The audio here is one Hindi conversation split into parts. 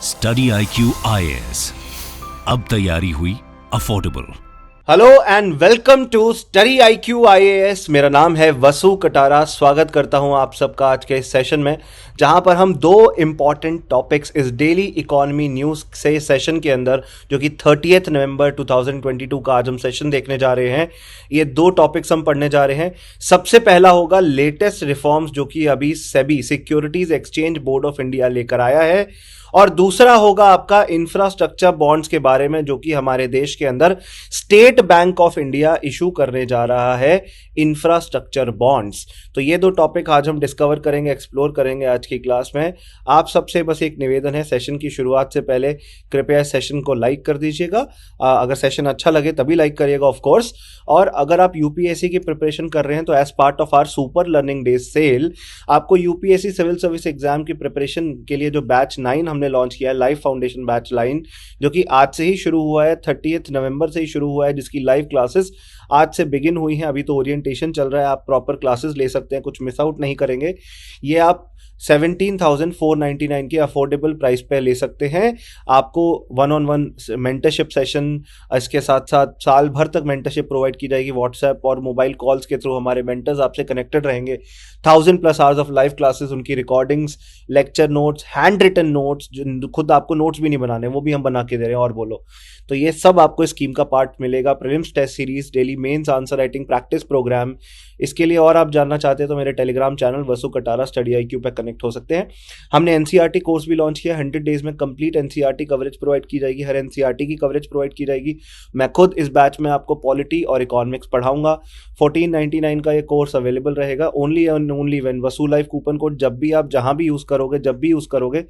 स्टडी IQ IAS, अब तैयारी हुई affordable. Hello and welcome to study IQ IAS। मेरा नाम है वसु कटारा। स्वागत करता हूं आप सबका आज के इस सेशन में, जहां पर हम दो इम्पॉर्टेंट टॉपिक्स इस डेली इकोनॉमी न्यूज़ से सेशन के अंदर, जो कि 30 नवंबर 2022 का आज हम सेशन देखने जा रहे हैं, ये दो टॉपिक्स हम पढ़ने जा रहे हैं। सबसे पहला होगा लेटेस्ट रिफॉर्म्स जो कि अभी SEBI securities exchange board of India लेकर आया है, और दूसरा होगा आपका इंफ्रास्ट्रक्चर बॉन्ड्स के बारे में, जो कि हमारे देश के अंदर state Bank of India issue करने जा रहा है इंफ्रास्ट्रक्चर बॉन्ड्स। तो ये दो टॉपिक आज हम डिस्कवर करेंगे, एक्सप्लोर करेंगे आज की क्लास में। आप सबसे बस एक निवेदन है, सेशन की शुरुआत से पहले कृपया इस सेशन को लाइक कर दीजिएगा। अगर सेशन अच्छा लगे तभी लाइक करिएगा ऑफ कोर्स। और अगर आप यूपीएससी की प्रिपरेशन कर रहे हैं तो as part of our super learning day sale आपको यूपीएससी सिविल सर्विस एग्जाम की प्रिपरेशन के लिए जो बैच 9 हमने लॉन्च किया है, लाइव फाउंडेशन बैच लाइन, जो कि आज से ही शुरू हुआ है, 30 नवंबर से ही शुरू हुआ है, जिसकी लाइव क्लासेस आज से बिगिन हुई हैं। अभी तो ओरिएंटेशन चल रहा है, आप प्रॉपर क्लासेस ले सकते हैं, कुछ मिस आउट नहीं करेंगे। ये आप 17,499 की अफोर्डेबल प्राइस पे ले सकते हैं। आपको 1-on-1 मेंटरशिप सेशन, इसके साथ साथ साल भर तक मेंटरशिप प्रोवाइड की जाएगी। व्हाट्सएप और मोबाइल कॉल्स के थ्रू हमारे मेंटर्स आपसे कनेक्टेड रहेंगे। 1000+ आवर्स ऑफ लाइव क्लासेस, उनकी recordings, lecture notes, hand written notes, खुद आपको नोट्स भी नहीं बनाने, वो भी हम बना के दे रहे हैं। और बोलो तो ये सब आपको स्कीम का पार्ट मिलेगा। Prelims test series, daily mains answer writing practice programme. इसके लिए और आप जानना चाहते हैं तो मेरे Telegram channel Vasu Katara study IQ पे कनेक्ट हो सकते हैं। हमने एनसीईआरटी कोर्स भी लॉन्च किया। 100 डेज में कंप्लीट एनसीईआरटी कवरेज प्रोवाइड की जाएगी, हर एनसीईआरटी की कवरेज प्रोवाइड की जाएगी। मैं खुद इस बैच में आपको पॉलिटी और इकोनॉमिक्स पढ़ाऊंगा। 1499 का ये कोर्स अवेलेबल रहेगा only and only when Vasu live coupon code जब भी आप जहां भी यूज करोगे, जब भी यूज करोगे,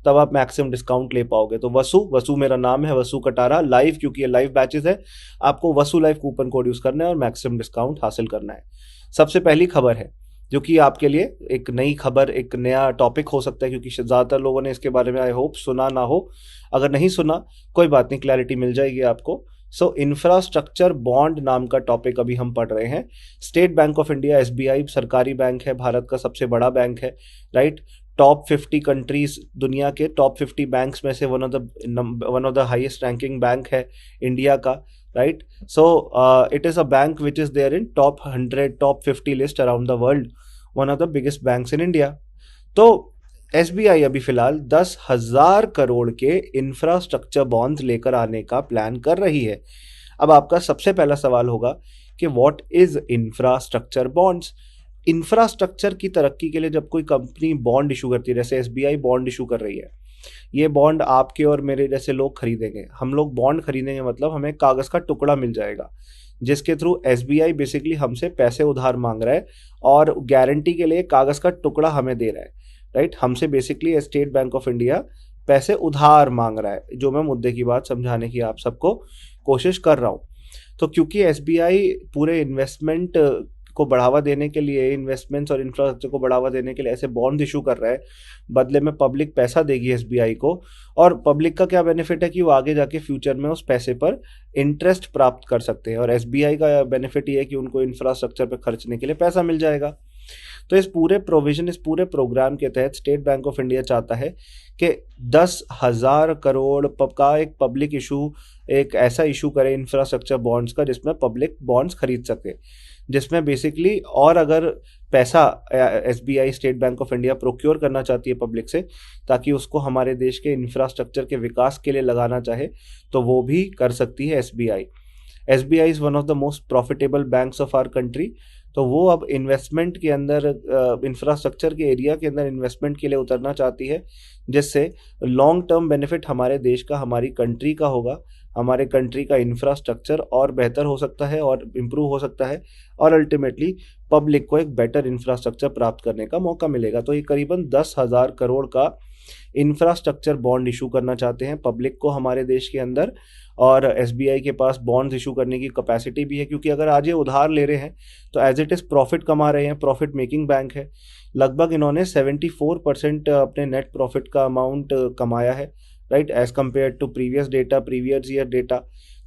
तब आप मैक्सिमम डिस्काउंट ले पाओगे। तो वसु मेरा नाम है, वसु कटारा लाइव, क्योंकि ये लाइव बैचेस है। आपको वसु लाइव कूपन कोड यूज करना है और मैक्सिमम डिस्काउंट हासिल करना है। सबसे पहली खबर है, जो कि आपके लिए एक नई खबर, एक नया टॉपिक हो सकता है, क्योंकि ज़्यादातर लोगों ने इसके बारे में आई होप सुना ना हो। अगर नहीं सुना कोई बात नहीं, क्लैरिटी मिल जाएगी आपको। इंफ्रास्ट्रक्चर बॉन्ड नाम का टॉपिक अभी हम पढ़ रहे हैं। State Bank of India, SBI सरकारी बैंक है, भारत का सबसे बड़ा बैंक है, राइट। टॉप 50 कंट्रीज, दुनिया के टॉप 50 बैंक्स में से one of the highest ranking bank है इंडिया का, right. It is a bank which is there in top 100, top 50 list around the world, one of the biggest banks in India. तो SBI अभी फिलहाल 10,000 करोड़ के इंफ्रास्ट्रक्चर बॉन्ड्स लेकर आने का प्लान कर रही है। अब आपका सबसे पहला सवाल होगा कि what is infrastructure bonds. Infrastructure की तरक्की के लिए जब कोई कंपनी बॉन्ड इशू करती है, जैसे SBI बॉन्ड इशू कर रही है, ये बॉन्ड आपके और मेरे जैसे लोग खरीदेंगे। हम लोग बॉन्ड खरीदेंगे मतलब हमें कागज़ का टुकड़ा मिल जाएगा, जिसके थ्रू SBI बेसिकली हमसे पैसे उधार मांग रहा है और गारंटी के लिए कागज़ का टुकड़ा हमें दे रहा है, राइट। हमसे basically state Bank of India पैसे उधार मांग रहा है, जो मैं मुद्दे की बात समझाने की आप सबको कोशिश कर रहा हूँ। तो क्योंकि SBI पूरे इन्वेस्टमेंट को बढ़ावा देने के लिए, इन्वेस्टमेंट्स और इंफ्रास्ट्रक्चर को बढ़ावा देने के लिए ऐसे बॉन्ड इशू कर रहा है, बदले में पब्लिक पैसा देगी SBI को। और पब्लिक का क्या बेनिफिट है कि वो आगे जाके फ्यूचर में उस पैसे पर इंटरेस्ट प्राप्त कर सकते हैं, और SBI का बेनिफिट ये है कि उनको इंफ्रास्ट्रक्चर पर खर्चने के लिए पैसा मिल जाएगा। तो इस पूरे प्रोग्राम के तहत स्टेट बैंक ऑफ इंडिया चाहता है कि 10,000 करोड़ का एक पब्लिक इशू, एक ऐसा इशू करे इंफ्रास्ट्रक्चर बॉन्ड्स का, जिसमें पब्लिक बॉन्ड्स खरीद सके, जिसमें बेसिकली, और अगर पैसा SBI state Bank of India procure करना चाहती है पब्लिक से, ताकि उसको हमारे देश के इंफ्रास्ट्रक्चर के विकास के लिए लगाना चाहे, तो वो भी कर सकती है SBI। SBI is one of the most profitable banks of our country. तो वो अब इन्वेस्टमेंट के अंदर, इंफ्रास्ट्रक्चर के एरिया के अंदर इन्वेस्टमेंट के लिए उतरना चाहती है, जिससे लॉन्ग टर्म बेनिफिट हमारे देश का, हमारी कंट्री का होगा। हमारे कंट्री का इंफ्रास्ट्रक्चर और बेहतर हो सकता है और इम्प्रूव हो सकता है, और अल्टीमेटली पब्लिक को एक बेटर इंफ्रास्ट्रक्चर प्राप्त करने का मौका मिलेगा। तो ये करीबन 10,000 करोड़ का इंफ्रास्ट्रक्चर बॉन्ड इशू करना चाहते हैं पब्लिक को हमारे देश के अंदर, और SBI के पास बॉन्ड्स इशू करने की कैपेसिटी भी है, क्योंकि अगर आज ये उधार ले रहे हैं तो एज इट इज़ प्रॉफिट कमा रहे हैं, प्रॉफिट मेकिंग बैंक है। लगभग इन्होंने 74% अपने नेट प्रॉफिट का अमाउंट कमाया है, right, as compare to previous year data.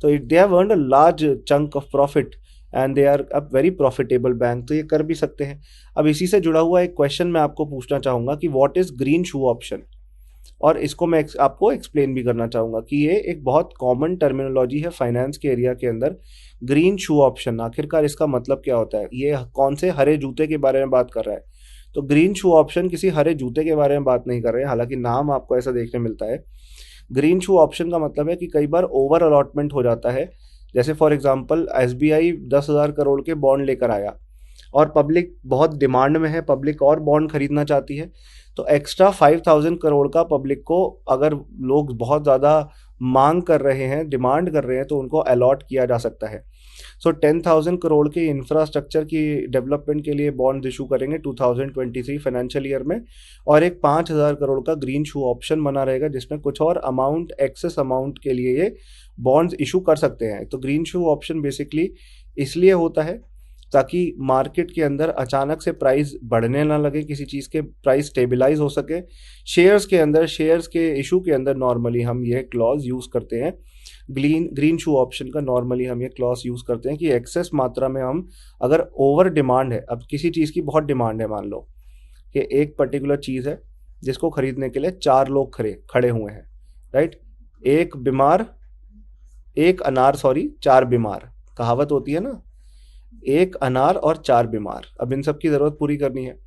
तो they have earned a large chunk of profit and they are a very profitable bank. तो ये कर भी सकते हैं। अब इसी से जुड़ा हुआ एक क्वेश्चन मैं आपको पूछना चाहूँगा कि what is green shoe option. और इसको मैं आपको एक्सप्लेन भी करना चाहूँगा कि ये एक बहुत कॉमन टर्मिनोलॉजी है फाइनेंस के एरिया के अंदर। ग्रीन शू ऑप्शन, आखिरकार इसका मतलब क्या होता है? ये कौन से हरे जूते के बारे में बात कर रहा है? तो ग्रीन शू ऑप्शन किसी हरे जूते के बारे में बात नहीं कर रहे हैं, हालांकि नाम आपको ऐसा देखने मिलता है। ग्रीन शू ऑप्शन का मतलब है कि कई बार ओवर अलॉटमेंट हो जाता है। जैसे फॉर एग्जांपल SBI 10,000 करोड़ के बॉन्ड लेकर आया और पब्लिक बहुत डिमांड में है, पब्लिक और बॉन्ड खरीदना चाहती है, तो एक्स्ट्रा 5,000 करोड़ का पब्लिक को अगर लोग बहुत ज़्यादा मांग कर रहे हैं, डिमांड कर रहे हैं, तो उनको अलॉट किया जा सकता है। सो 10,000 करोड़ के इंफ्रास्ट्रक्चर की डेवलपमेंट के लिए बॉन्ड इशू करेंगे 2023 फाइनेंशियल ईयर में, और एक 5,000 करोड़ का ग्रीन शू ऑप्शन बना रहेगा जिसमें कुछ और अमाउंट, एक्सेस अमाउंट के लिए ये बॉन्ड्स इशू कर सकते हैं। तो ग्रीन शू ऑप्शन बेसिकली इसलिए होता है ताकि मार्केट के अंदर अचानक से प्राइस बढ़ने ना लगे, किसी चीज़ के प्राइस स्टेबलाइज हो सके। शेयर्स के अंदर, शेयर्स के इशू के अंदर नॉर्मली हम ये क्लॉज यूज़ करते हैं। ग्रीन शू ऑप्शन का नॉर्मली हम ये क्लॉज यूज़ करते हैं कि एक्सेस मात्रा में हम, अगर ओवर डिमांड है, अब किसी चीज़ की बहुत डिमांड है, मान लो कि एक पर्टिकुलर चीज़ है जिसको खरीदने के लिए 4 लोग खड़े हुए हैं, राइट? एक अनार, सॉरी, 4 बीमार, कहावत होती है ना, एक अनार और 4 बीमार। अब इन सब की ज़रूरत पूरी करनी है,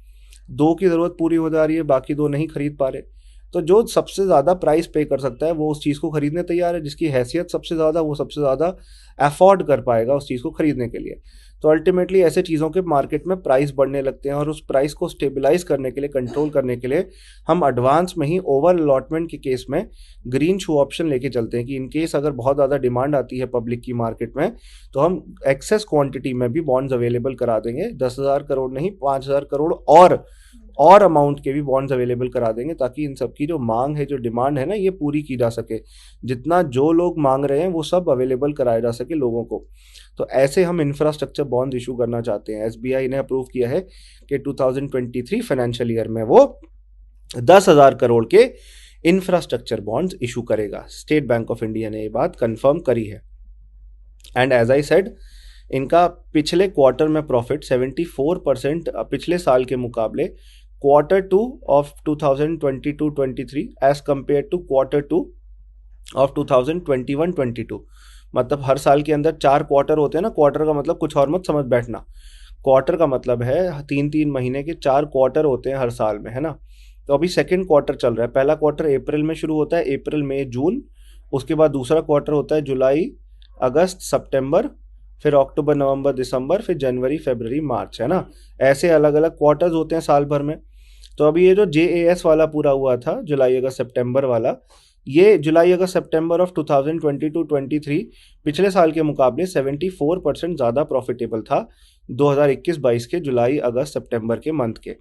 2 की ज़रूरत पूरी हो जा रही है, बाकी 2 नहीं खरीद पा रहे। तो जो सबसे ज़्यादा प्राइस पे कर सकता है वो उस चीज़ को खरीदने तैयार है, जिसकी हैसियत सबसे ज़्यादा, वो सबसे ज़्यादा अफोर्ड कर पाएगा उस चीज़ को खरीदने के लिए। तो अल्टीमेटली ऐसे चीज़ों के मार्केट में प्राइस बढ़ने लगते हैं, और उस प्राइस को स्टेबलाइज करने के लिए, कंट्रोल करने के लिए हम एडवांस में ही ओवर अलॉटमेंट के केस में ग्रीन शू ऑप्शन लेके चलते हैं कि इन केस अगर बहुत ज़्यादा डिमांड आती है पब्लिक की मार्केट में, तो हम एक्सेस क्वांटिटी में भी बॉन्ड्स अवेलेबल करा देंगे। 10,000 करोड़ नहीं, 5,000 करोड़ और अमाउंट के भी बॉन्ड्स अवेलेबल करा देंगे, ताकि इन सब की जो मांग है, जो डिमांड है ना, ये पूरी की जा सके। जितना जो लोग मांग रहे हैं वो सब अवेलेबल कराया जा सके लोगों को। तो ऐसे हम इंफ्रास्ट्रक्चर बॉन्ड इशू करना चाहते हैं। SBI ने अप्रूव किया है कि 2023 फाइनेंशियल ईयर में वो 10,000 करोड़ के इंफ्रास्ट्रक्चर बॉन्ड्स इशू करेगा। स्टेट बैंक ऑफ इंडिया ने ये बात कंफर्म करी है। एंड एज आई सेड, इनका पिछले क्वार्टर में प्रॉफिट 74% पिछले साल के मुकाबले Q2 of 2022-23 as compare to Q2 of 2021-22। मतलब हर साल के अंदर 4 क्वार्टर होते हैं ना, क्वार्टर का मतलब कुछ और मत समझ बैठना, क्वार्टर का मतलब है 3-3 महीने के 4 क्वार्टर होते हैं हर साल में, है ना। तो अभी सेकेंड क्वार्टर चल रहा है। पहला क्वार्टर अप्रैल में शुरू होता है, अप्रैल, मई, जून। उसके बाद दूसरा क्वार्टर होता है जुलाई, अगस्त, सितंबर, फिर अक्टूबर, नवंबर, दिसंबर, फिर जनवरी, फरवरी, मार्च, है ना। ऐसे अलग अलग क्वार्टर्स होते हैं साल भर में। तो अभी ये जो JAS वाला पूरा हुआ था, जुलाई अगस्त सितंबर वाला, ये जुलाई अगस्त सितंबर ऑफ 2022-23 पिछले साल के मुकाबले 74% ज़्यादा प्रॉफिटेबल था 2021-22 के जुलाई अगस्त सितंबर के मंथ के।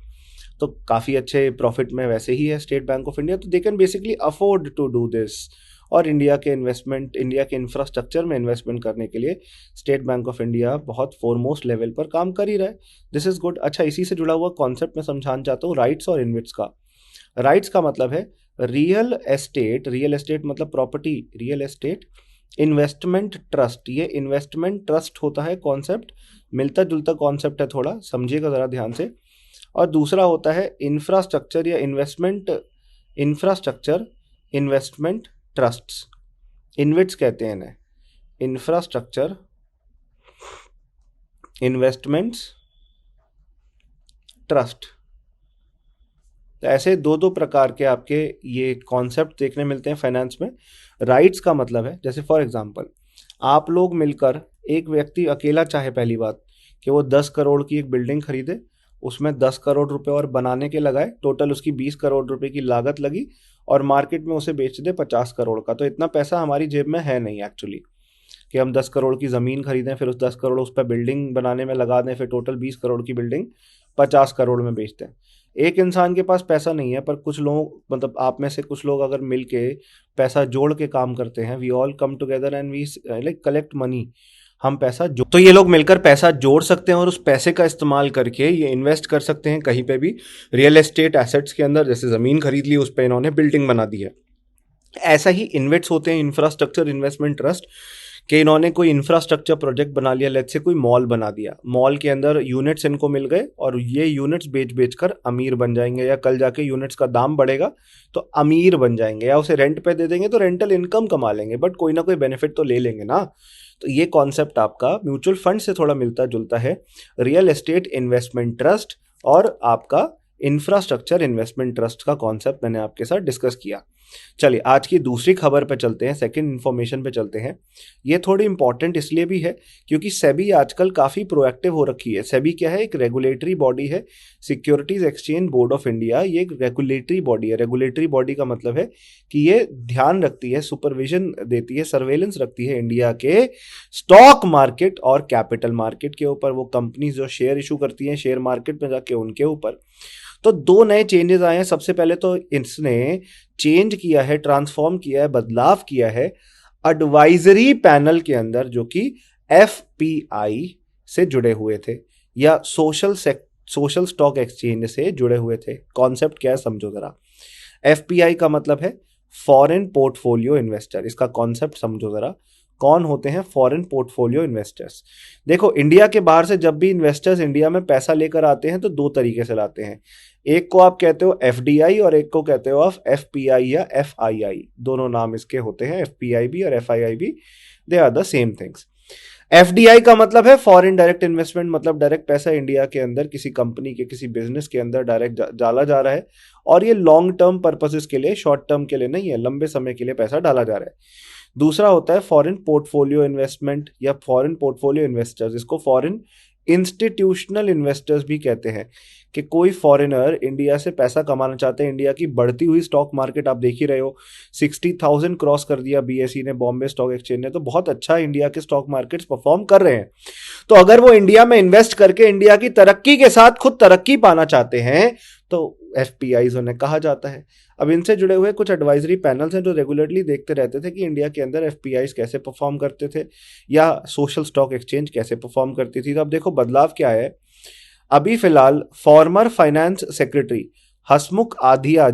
तो काफ़ी अच्छे प्रॉफिट में वैसे ही है स्टेट बैंक ऑफ इंडिया। तो they can basically afford to do this. और इंडिया के इंफ्रास्ट्रक्चर में इन्वेस्टमेंट करने के लिए स्टेट बैंक ऑफ इंडिया बहुत फोरमोस्ट लेवल पर काम कर ही रहा है। This is good. अच्छा, इसी से जुड़ा हुआ कॉन्सेप्ट मैं समझाना चाहता हूँ, राइट्स और इन्वेट्स का। राइट्स का मतलब है रियल एस्टेट मतलब property, real estate investment trust. ये इन्वेस्टमेंट ट्रस्ट होता है कॉन्सेप्ट, मिलता जुलता कॉन्सेप्ट है, थोड़ा समझिएगा ज़रा ध्यान से। और दूसरा होता है इंफ्रास्ट्रक्चर या इंफ्रास्ट्रक्चर इन्वेस्टमेंट ट्रस्ट्स, इन्वेट्स कहते हैं इन्हें, इंफ्रास्ट्रक्चर इन्वेस्टमेंट्स ट्रस्ट। तो ऐसे दो प्रकार के आपके ये कॉन्सेप्ट देखने मिलते हैं फाइनेंस में। राइट्स का मतलब है, जैसे फॉर एग्जांपल आप लोग मिलकर, एक व्यक्ति अकेला चाहे पहली बात कि वो 10 करोड़ की एक बिल्डिंग खरीदे, उसमें 10 करोड़ रुपए और बनाने के लगाए, टोटल उसकी 20 करोड़ रुपए की लागत लगी, और मार्केट में उसे बेच दे 50 करोड़ का। तो इतना पैसा हमारी जेब में है नहीं एक्चुअली कि हम 10 करोड़ की ज़मीन खरीदें, फिर उस 10 करोड़ उस पर बिल्डिंग बनाने में लगा दें, फिर टोटल 20 करोड़ की बिल्डिंग 50 करोड़ में बेच दें। एक इंसान के पास पैसा नहीं है, पर कुछ लोग, मतलब आप में से कुछ लोग अगर मिल के पैसा जोड़ के काम करते हैं, we all come together and we like collect money, हम पैसा तो ये लोग मिलकर पैसा जोड़ सकते हैं और उस पैसे का इस्तेमाल करके ये इन्वेस्ट कर सकते हैं कहीं पे भी, रियल एस्टेट एसेट्स के अंदर। जैसे ज़मीन खरीद ली, उस पर इन्होंने बिल्डिंग बना दी है। ऐसा ही इन्वेट्स होते हैं, इंफ्रास्ट्रक्चर इन्वेस्टमेंट ट्रस्ट, कि इन्होंने कोई इंफ्रास्ट्रक्चर प्रोजेक्ट बना लिया, लेट्स से कोई मॉल बना दिया, मॉल के अंदर यूनिट्स इनको मिल गए और ये यूनिट्स बेच बेच कर अमीर बन जाएंगे, या कल जाके यूनिट्स का दाम बढ़ेगा तो अमीर बन जाएंगे, या उसे रेंट पे दे देंगे तो रेंटल इनकम कमा लेंगे, बट कोई ना कोई बेनिफिट तो ले लेंगे ना। तो ये कॉन्सेप्ट आपका म्यूचुअल फंड से थोड़ा मिलता जुलता है, रियल एस्टेट इन्वेस्टमेंट ट्रस्ट और आपका इंफ्रास्ट्रक्चर इन्वेस्टमेंट ट्रस्ट का कॉन्सेप्ट मैंने आपके साथ डिस्कस किया। चलिए आज की दूसरी खबर पे चलते हैं, सेकंड इन्फॉर्मेशन पे चलते हैं। ये थोड़ी इंपॉर्टेंट इसलिए भी है क्योंकि सेबी आजकल काफ़ी प्रोएक्टिव हो रखी है। सेबी क्या है? एक रेगुलेटरी बॉडी है, securities exchange board of India. ये एक रेगुलेटरी बॉडी है। रेगुलेटरी बॉडी का मतलब है कि ये ध्यान रखती है, सुपरविजन देती है, सर्वेलेंस रखती है इंडिया के स्टॉक मार्केट और कैपिटल मार्केट के ऊपर। वो कंपनीज जो शेयर इशू करती हैं शेयर मार्केट में जाके, उनके ऊपर। तो दो नए चेंजेस आए हैं। सबसे पहले तो इसने चेंज किया है, ट्रांसफॉर्म किया है, बदलाव किया है एडवाइजरी पैनल के अंदर, जो कि एफपीआई से जुड़े हुए थे या सोशल स्टॉक एक्सचेंज से जुड़े हुए थे। कॉन्सेप्ट क्या है समझो जरा। एफपीआई का मतलब है फॉरेन पोर्टफोलियो इन्वेस्टर। इसका कॉन्सेप्ट समझो जरा, कौन होते हैं फॉरेन पोर्टफोलियो इन्वेस्टर्स। देखो, इंडिया के बाहर से जब भी इन्वेस्टर्स इंडिया में पैसा लेकर आते हैं तो दो तरीके से लाते हैं। एक को आप कहते हो एफडीआई और एक को कहते हो आप एफपीआई या एफआईआई। दोनों नाम इसके होते हैं, एफपीआई भी और एफआईआई भी, they are the same things. FDI का मतलब है फॉरेन डायरेक्ट इन्वेस्टमेंट, मतलब डायरेक्ट पैसा इंडिया के अंदर किसी कंपनी के, किसी बिजनेस के अंदर डायरेक्ट डाला जा रहा है, और ये लॉन्ग टर्म पर्पसेस के लिए, शॉर्ट टर्म के लिए नहीं है, लंबे समय के लिए पैसा डाला जा रहा है। दूसरा होता है फॉरेन पोर्टफोलियो इन्वेस्टमेंट या फॉरेन पोर्टफोलियो इन्वेस्टर्स। इसको फॉरेन इंस्टीट्यूशनल इन्वेस्टर्स भी कहते हैं, कि कोई फॉरेनर इंडिया से पैसा कमाना चाहते हैं। इंडिया की बढ़ती हुई स्टॉक मार्केट आप देख ही रहे हो, 60,000 क्रॉस कर दिया बीएसई ने, बॉम्बे स्टॉक एक्सचेंज ने। तो बहुत अच्छा इंडिया के स्टॉक मार्केट्स परफॉर्म कर रहे हैं। तो अगर वो इंडिया में इन्वेस्ट करके इंडिया की तरक्की के साथ खुद तरक्की पाना चाहते हैं तो एफपीआईज उन्हें कहा जाता है। अब इनसे जुड़े हुए कुछ एडवाइजरी पैनल्स हैं जो रेगुलरली देखते रहते थे कि इंडिया के अंदर एफपीआईज कैसे परफॉर्म करते थे या सोशल स्टॉक एक्सचेंज कैसे परफॉर्म करती थी। तो अब देखो बदलाव क्या है। अभी फिलहाल फॉर्मर फाइनेंस सेक्रेटरी हसमुख आधिया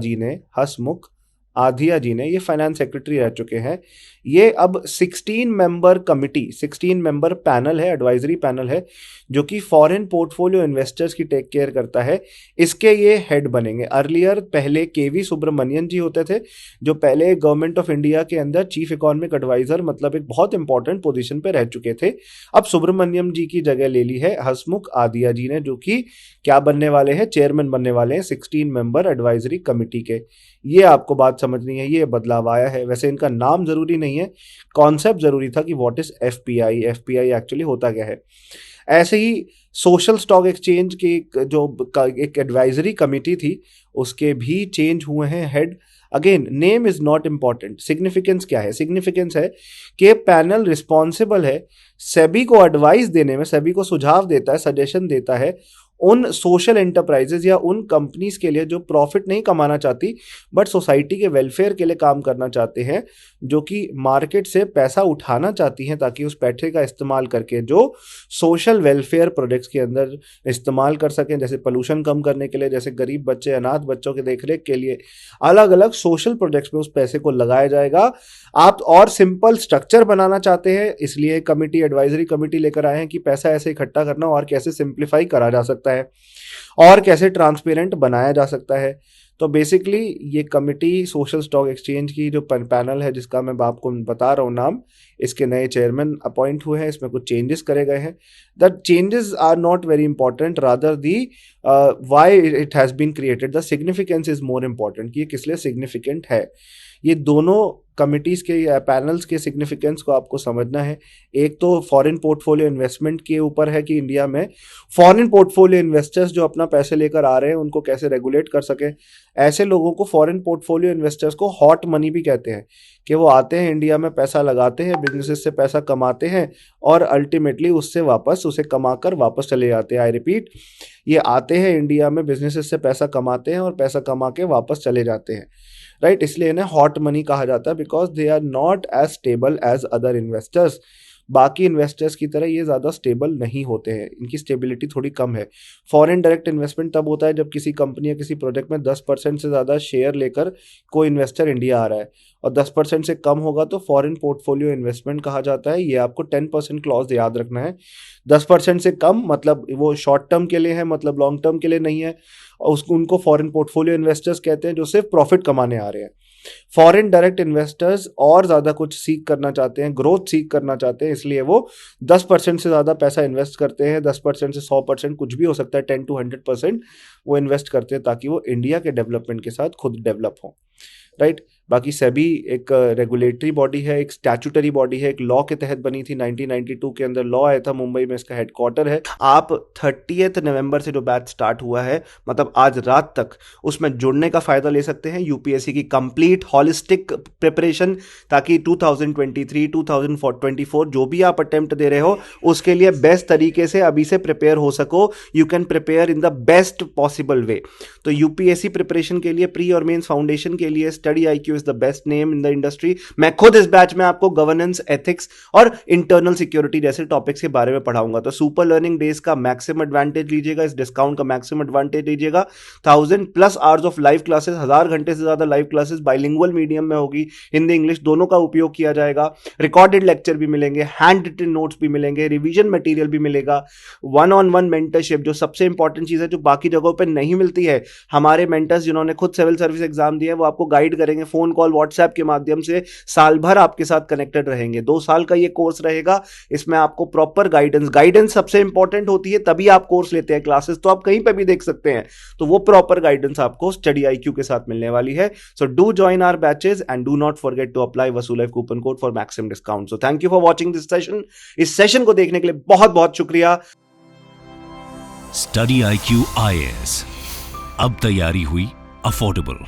जी ने, ये फाइनेंस सेक्रेटरी रह चुके हैं। ये अब 16 मेंबर कमिटी, 16 मेंबर पैनल है, एडवाइजरी पैनल है, जो कि फॉरेन पोर्टफोलियो इन्वेस्टर्स की टेक केयर करता है। इसके ये हेड बनेंगे। अर्लियर पहले केवी सुब्रमण्यन जी होते थे, जो पहले गवर्नमेंट ऑफ इंडिया के अंदर चीफ इकोनॉमिक एडवाइजर, मतलब एक बहुत इंपॉर्टेंट पोजीशन पे रह चुके थे। अब सुब्रमण्यम जी की जगह ले ली है हसमुख आधिया जी ने, जो कि क्या बनने वाले हैं? चेयरमैन बनने वाले हैं 16 मेंबर एडवाइजरी कमिटी के। ये आपको बात समझनी है, ये बदलाव आया है। वैसे इनका नाम जरूरी नहीं है, कॉन्सेप्ट जरूरी था कि what is FPI, FPI actually होता क्या है। ऐसे ही सोशल स्टॉक एक्सचेंज की एक एडवाइजरी कमिटी थी, उसके भी चेंज हुए हैं head. Again name is not important, significance क्या है? सिग्निफिकेंस है कि पैनल रिस्पॉन्सिबल है सेबी को एडवाइस देने में, सेबी को सुझाव देता है, सजेशन देता है उन सोशल एंटरप्राइजेज या उन कंपनीज के लिए जो प्रॉफिट नहीं कमाना चाहती बट सोसाइटी के वेलफेयर के लिए काम करना चाहते हैं, जो कि मार्केट से पैसा उठाना चाहती हैं ताकि उस पैसे का इस्तेमाल करके जो सोशल वेलफेयर प्रोजेक्ट्स के अंदर इस्तेमाल कर सकें, जैसे पोल्यूशन कम करने के लिए, जैसे गरीब बच्चे, अनाथ बच्चों के देखरेख के लिए, अलग अलग सोशल प्रोजेक्ट्स में उस पैसे को लगाया जाएगा। आप और सिंपल स्ट्रक्चर बनाना चाहते हैं, इसलिए कमिटी, एडवाइजरी कमिटी लेकर आए हैं कि पैसा ऐसे इकट्ठा करना और कैसे सिंप्लीफाई करा जा सकता है और कैसे ट्रांसपेरेंट बनाया जा सकता है। तो बेसिकली ये कमिटी सोशल स्टॉक एक्सचेंज की जो पैनल है, जिसका मैं आपको बता रहा हूँ नाम, इसके नए चेयरमैन अपॉइंट हुए हैं। इसमें कुछ चेंजेस करे गए हैं। The changes are not very important, rather the why it has been created, the significance is more important, कि ये किस लिए सिग्निफिकेंट है। ये दोनों कमिटीज़ के या पैनल्स के सिग्निफिकेंस को आपको समझना है। एक तो फॉरेन पोर्टफोलियो इन्वेस्टमेंट के ऊपर है कि इंडिया में फॉरेन पोर्टफोलियो इन्वेस्टर्स जो अपना पैसे लेकर आ रहे हैं उनको कैसे रेगुलेट कर सकें। ऐसे लोगों को, फॉरेन पोर्टफोलियो इन्वेस्टर्स को हॉट मनी भी कहते हैं, कि वो आते हैं इंडिया में, पैसा लगाते हैं, बिजनेसेस से पैसा कमाते हैं और अल्टीमेटली उससे वापस, उसे कमाकर वापस चले जाते हैं। आई रिपीट, ये आते हैं इंडिया में, बिजनेसेस से पैसा कमाते हैं और पैसा कमा के वापस चले जाते हैं, राइट। इसलिए इन्हें हॉट मनी कहा जाता है, because they are not as stable as other investors. बाकी इन्वेस्टर्स की तरह ये ज़्यादा स्टेबल नहीं होते हैं, इनकी स्टेबिलिटी थोड़ी कम है। फॉरेन डायरेक्ट इन्वेस्टमेंट तब होता है जब किसी कंपनी या किसी प्रोजेक्ट में 10% से ज़्यादा शेयर लेकर कोई इन्वेस्टर इंडिया आ रहा है, और 10% से कम होगा तो फॉरेन पोर्टफोलियो इन्वेस्टमेंट कहा जाता है। ये आपको 10% क्लॉज याद रखना है। 10% से कम मतलब वो शॉर्ट टर्म के लिए है, मतलब लॉन्ग टर्म के लिए नहीं है, और उसको उनको फॉरेन पोर्टफोलियो इन्वेस्टर्स कहते हैं जो सिर्फ प्रॉफिट कमाने आ रहे हैं। फॉरेन डायरेक्ट इन्वेस्टर्स और ज़्यादा कुछ सीख करना चाहते हैं, ग्रोथ सीख करना चाहते हैं, इसलिए वो 10% से ज़्यादा पैसा इन्वेस्ट करते हैं। 10% से 100%, कुछ भी हो सकता है, 10 to 100% वो इन्वेस्ट करते हैं ताकि वो इंडिया के डेवलपमेंट के साथ खुद डेवलप हों, राइट। बाकी सेबी एक रेगुलेटरी बॉडी है, एक स्टैट्यूटरी बॉडी है, एक लॉ के तहत बनी थी। 1992 के अंदर लॉ आया था, मुंबई में इसका हेडक्वार्टर है। आप 30 नवंबर से जो बैच स्टार्ट हुआ है, मतलब आज रात तक, उसमें जुड़ने का फायदा ले सकते हैं। यूपीएससी की कंप्लीट हॉलिस्टिक प्रिपरेशन, ताकि 2023 2024 जो भी आप अटेम्प्ट दे रहे हो उसके लिए बेस्ट तरीके से अभी से प्रिपेयर हो सको। You can prepare in the best possible way. तो यूपीएससी प्रिपरेशन के लिए, प्री और मेंस फाउंडेशन के लिए study IQ is the best name in the industry. मैं खुद इस बैच में आपको गवर्नेंस, एथिक्स और इंटरनल सिक्योरिटी जैसे टॉपिक्स के बारे में पढ़ाऊंगा। तो सुपर लर्निंग डेज का मैक्सिमम एडवांटेज लीजिएगा, इस डिस्काउंट का मैक्सिमम एडवांटेज लीजिएगा। 1000+ आवर्स ऑफ लाइव क्लासेस, 1000 घंटे से ज्यादा लाइव क्लासेस बाइलिंगुअल मीडियम में होगी, हिंदी इंग्लिश दोनों का उपयोग किया जाएगा। रिकॉर्डेड लेक्चर भी मिलेंगे, हैंड रिटन नोट्स भी मिलेंगे, रिवीजन मटेरियल भी मिलेगा, 1-on-1 मेंटरशिप, जो सबसे इंपॉर्टेंट चीज है जो बाकी जगहों पर नहीं मिलती है। हमारे मेंटर्स जिन्होंने खुद सिविल सर्विस एग्जाम दिया है वो आपको गाइड करेंगे, फोन कॉल व्हाट्सएप के माध्यम से साल भर आपके साथ कनेक्टेड रहेंगे। 2 साल का ये कोर्स रहेगा, इसमें आपको प्रॉपर गाइडेंस सबसे इंपॉर्टेंट होती है, तभी आप कोर्स लेते हैं। क्लासेस तो आप कहीं पे भी देख सकते हैं, तो वो प्रॉपर गाइडेंस आपको स्टडी IQ के साथ मिलने वाली है। So do join our batches and do not forget to apply Vasu life coupon code for maximum discount. So thank you for watching this session. इस सेशन को देखने के लिए बहुत बहुत शुक्रिया। स्टडी IQ IAS, अब तैयारी हुई अफोर्डेबल।